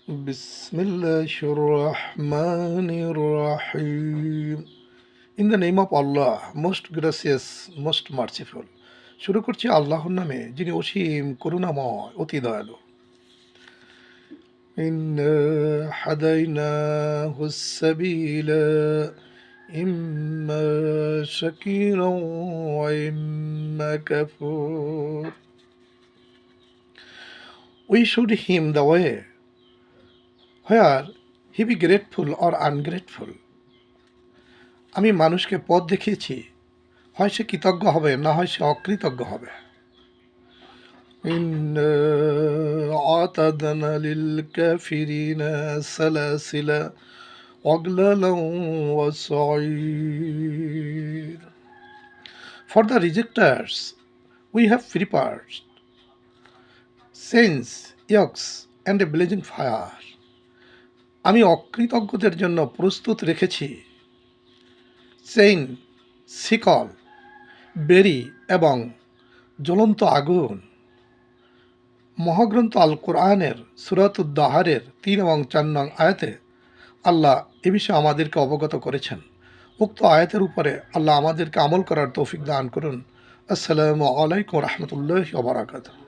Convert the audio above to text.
Bismillahirrahmanirrahim. In the name of Allah, most gracious, most merciful. শুরু করছি আল্লাহর নামে, যিনি অসীম করুণাময়, অতি দয়ালু। ইন্না হাদাইনাহু সাবিলা ইম্মা শাকিরান ওয়া ইম্মা Kafur. We showed him the way, where he be grateful or ungrateful. আমি মানুষকে পথ দেখিয়েছি, হয় সে কৃতজ্ঞ হবে, না হয় সে অকৃতজ্ঞ হবে। ইন্না আ'তাদনা লিল কাফিরিনা সালাসিলা ওয়াগলালান ওয়া সাঈর। For the rejecters we have prepared chains, yokes and a blazing fire. আমি অকৃতজ্ঞদের জন্য প্রস্তুত রেখেছি চেইন, শিকল, বেরি এবং জ্বলন্ত আগুন। মহাগ্রন্থ আল কোরআনের সূরাতুদ দাহারের ৩ এবং ৪ নং আয়াতে আল্লাহ এ বিষয়ে আমাদেরকে অবগত করেছেন। উক্ত আয়াতের উপরে আল্লাহ আমাদেরকে আমল করার তৌফিক দান করুন। আসসালামু আলাইকুম ওয়া রাহমাতুল্লাহি ওয়া বারাকাতুহু।